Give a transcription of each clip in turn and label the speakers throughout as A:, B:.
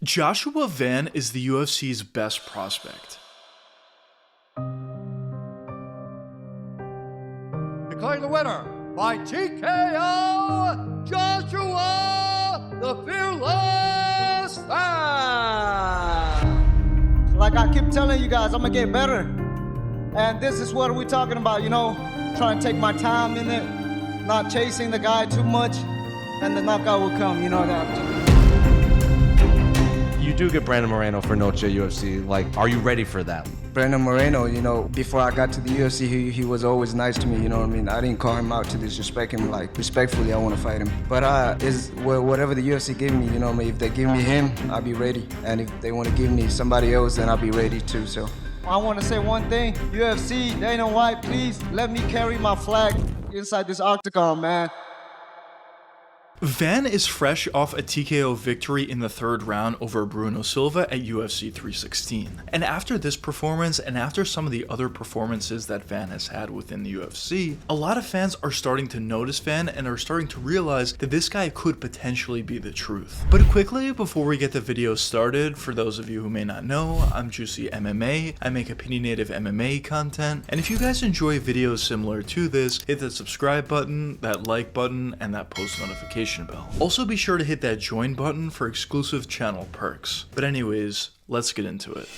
A: Joshua Van is the UFC's best prospect.
B: Declaring the winner by TKO, Joshua the Fearless Fan.
C: Like I keep telling you guys, I'm gonna get better. And this is what we're talking about, you know, trying to take my time in it, not chasing the guy too much, and the knockout will come, you know that.
D: You do get Brandon Moreno for Noche UFC. Like, are you ready for that?
C: Brandon Moreno, you know, before I got to the UFC, he was always nice to me, you know what I mean? I didn't call him out to disrespect him, like, respectfully, I want to fight him. But whatever the UFC give me, you know what I mean? If they give me him, I'll be ready. And if they want to give me somebody else, then I'll be ready too, so. I want to say one thing, UFC, Dana White, please let me carry my flag inside this octagon, man.
A: Van is fresh off a TKO victory in the third round over Bruno Silva at UFC 316. And after this performance, and after some of the other performances that Van has had within the UFC, a lot of fans are starting to notice Van and are starting to realize that this guy could potentially be the truth. But quickly, before we get the video started, for those of you who may not know, I'm JuicyMMA. I make opinionative MMA content, and if you guys enjoy videos similar to this, hit that subscribe button, that like button, and that post notification bell. Also be sure to hit that join button for exclusive channel perks. But anyways, let's get into it.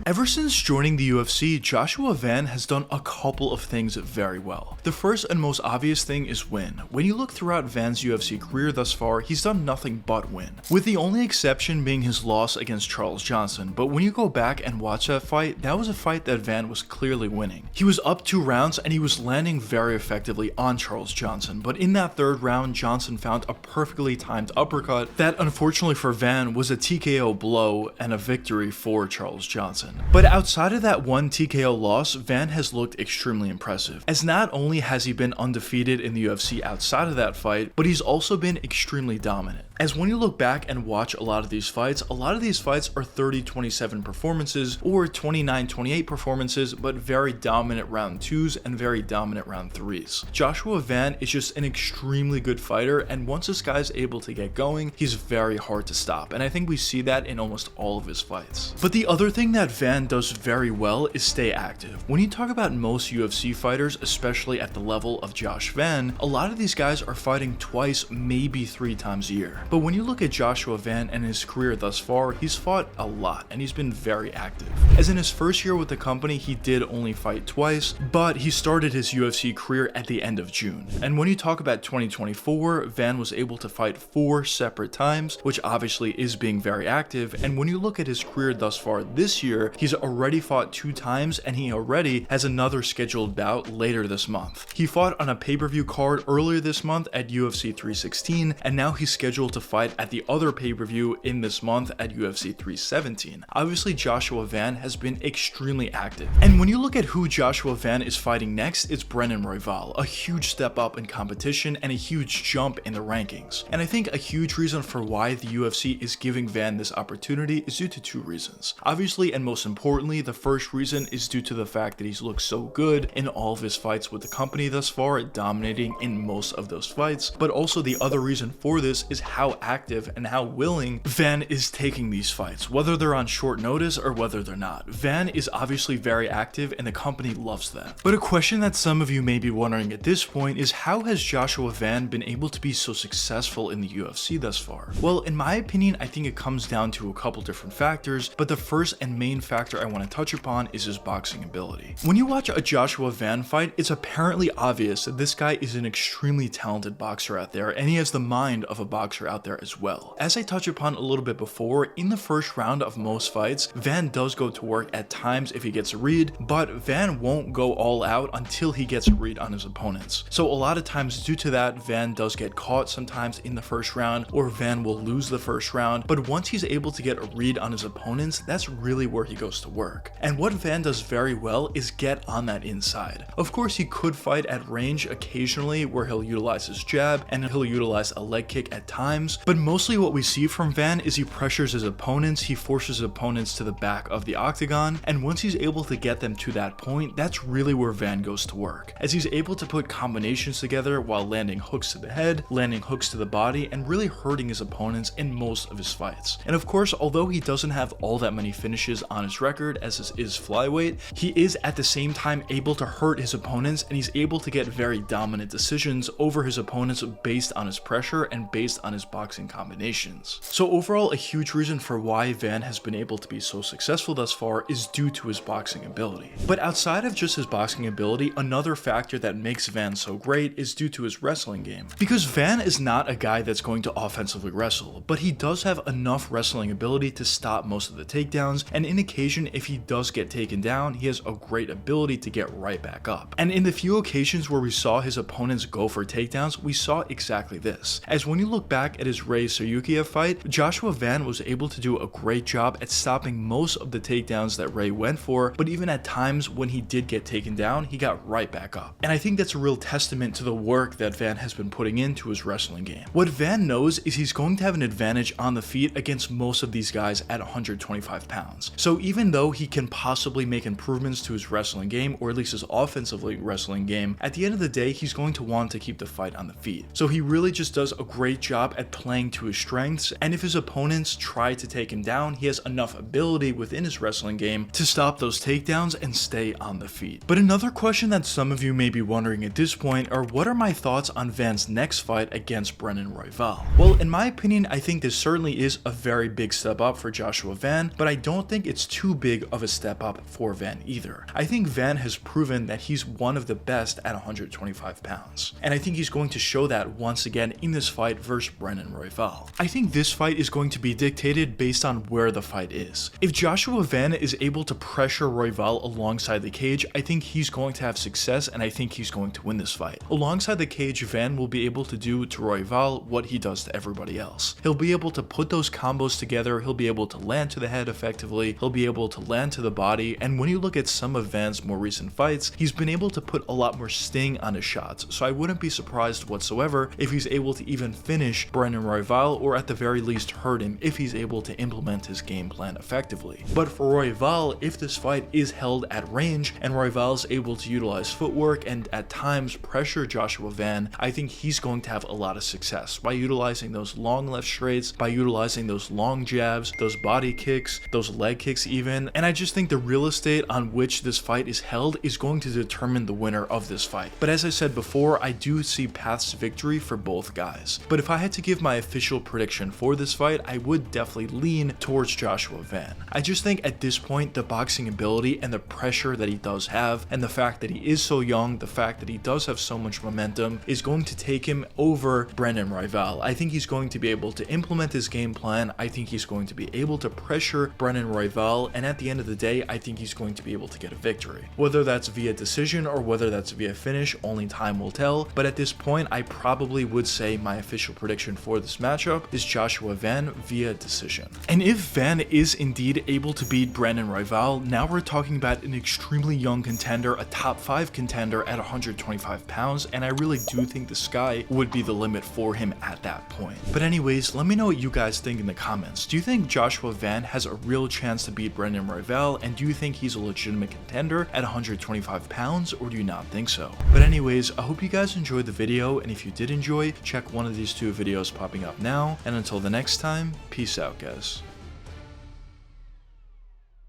A: Ever since joining the UFC, Joshua Van has done a couple of things very well. The first and most obvious thing is win. When you look throughout Van's UFC career thus far, he's done nothing but win, with the only exception being his loss against Charles Johnson. But when you go back and watch that fight, that was a fight that Van was clearly winning. He was up 2 rounds and he was landing very effectively on Charles Johnson, but in that third round, Johnson found a perfectly timed uppercut that unfortunately for Van was a TKO blow and a victory for Charles Johnson. But outside of that one TKO loss, Van has looked extremely impressive, as not only has he been undefeated in the UFC outside of that fight, but he's also been extremely dominant. As when you look back and watch a lot of these fights are 30-27 performances or 29-28 performances, but very dominant round 2s and very dominant round 3s. Joshua Van is just an extremely good fighter, and once this guy's able to get going, he's very hard to stop, and I think we see that in almost all of his fights. But the other thing that Van does very well is stay active. When you talk about most UFC fighters, especially at the level of Josh Van, a lot of these guys are fighting twice, maybe 3 times a year. But when you look at Joshua Van and his career thus far, he's fought a lot and he's been very active. As in his first year with the company, he did only fight twice, but he started his UFC career at the end of June. And when you talk about 2024, Van was able to fight 4 separate times, which obviously is being very active. And when you look at his career thus far this year, he's already fought 2 times and he already has another scheduled bout later this month. He fought on a pay-per-view card earlier this month at UFC 316, and now he's scheduled to fight at the other pay-per-view in this month at UFC 317. Obviously, Joshua Van has been extremely active. And when you look at who Joshua Van is fighting next, it's Brennan Royval, a huge step up in competition and a huge jump in the rankings. And I think a huge reason for why the UFC is giving Van this opportunity is due to 2 reasons. Obviously, and most importantly, the first reason is due to the fact that he's looked so good in all of his fights with the company thus far, dominating in most of those fights. But also the other reason for this is how active and how willing Van is taking these fights, whether they're on short notice or whether they're not. Van is obviously very active and the company loves that. But a question that some of you may be wondering at this point is, how has Joshua Van been able to be so successful in the UFC thus far? Well, in my opinion, I think it comes down to a couple different factors, but the first and main factor I want to touch upon is his boxing ability. When you watch a Joshua Van fight, it's apparently obvious that this guy is an extremely talented boxer out there, and he has the mind of a boxer out there as well. As I touched upon a little bit before, in the first round of most fights, Van does go to work at times if he gets a read, but Van won't go all out until he gets a read on his opponents. So a lot of times due to that, Van does get caught sometimes in the first round, or Van will lose the first round, but once he's able to get a read on his opponents, that's really where he goes to work. And what Van does very well is get on that inside. Of course, he could fight at range occasionally where he'll utilize his jab and he'll utilize a leg kick at times, times, but mostly what we see from Van is he pressures his opponents, he forces his opponents to the back of the octagon, and once he's able to get them to that point, that's really where Van goes to work, as he's able to put combinations together while landing hooks to the head, landing hooks to the body, and really hurting his opponents in most of his fights. And of course, although he doesn't have all that many finishes on his record as this is flyweight, he is at the same time able to hurt his opponents, and he's able to get very dominant decisions over his opponents based on his pressure and based on his boxing combinations. So overall, a huge reason for why Van has been able to be so successful thus far is due to his boxing ability. But outside of just his boxing ability, another factor that makes Van so great is due to his wrestling game. Because Van is not a guy that's going to offensively wrestle, but he does have enough wrestling ability to stop most of the takedowns, and in occasion, if he does get taken down, he has a great ability to get right back up. And in the few occasions where we saw his opponents go for takedowns, we saw exactly this. As when you look back at his Ray Sayukiev fight, Joshua Van was able to do a great job at stopping most of the takedowns that Ray went for, but even at times when he did get taken down, he got right back up. And I think that's a real testament to the work that Van has been putting into his wrestling game. What Van knows is he's going to have an advantage on the feet against most of these guys at 125 pounds. So even though he can possibly make improvements to his wrestling game, or at least his offensively wrestling game, at the end of the day, he's going to want to keep the fight on the feet. So he really just does a great job at playing to his strengths, and if his opponents try to take him down, he has enough ability within his wrestling game to stop those takedowns and stay on the feet. But another question that some of you may be wondering at this point are, what are my thoughts on Van's next fight against Brennan Royval? Well, in my opinion, I think this certainly is a very big step up for Joshua Van, but I don't think it's too big of a step up for Van either. I think Van has proven that he's one of the best at 125 pounds, and I think he's going to show that once again in this fight versus Brennan Royval. I think this fight is going to be dictated based on where the fight is. If Joshua Van is able to pressure Royval alongside the cage, I think he's going to have success, and I think he's going to win this fight. Alongside the cage, Van will be able to do to Royval what he does to everybody else. He'll be able to put those combos together, he'll be able to land to the head effectively, he'll be able to land to the body, and when you look at some of Van's more recent fights, he's been able to put a lot more sting on his shots, so I wouldn't be surprised whatsoever if he's able to even finish Brennan Royval, or at the very least hurt him if he's able to implement his game plan effectively. But for Royval, if this fight is held at range and Royval is able to utilize footwork and at times pressure Joshua Van, I think he's going to have a lot of success by utilizing those long left straights, by utilizing those long jabs, those body kicks, those leg kicks even, and I just think the real estate on which this fight is held is going to determine the winner of this fight. But as I said before, I do see paths to victory for both guys. But if I had to give my official prediction for this fight, I would definitely lean towards Joshua Van. I just think at this point, the boxing ability and the pressure that he does have, and the fact that he is so young, the fact that he does have so much momentum, is going to take him over Brennan Royval. I think he's going to be able to implement his game plan. I think he's going to be able to pressure Brennan Royval, and at the end of the day, I think he's going to be able to get a victory. Whether that's via decision or whether that's via finish, only time will tell, but at this point, I probably would say my official prediction for this matchup is Joshua Van via decision. And if Van is indeed able to beat Brennan Royval, now we're talking about an extremely young contender, a top 5 contender at 125 pounds, and I really do think the sky would be the limit for him at that point. But anyways, let me know what you guys think in the comments. Do you think Joshua Van has a real chance to beat Brennan Royval, and do you think he's a legitimate contender at 125 pounds, or do you not think so? But anyways, I hope you guys enjoyed the video, and if you did enjoy, check one of these 2 videos popping up now, and until the next time, peace out guys.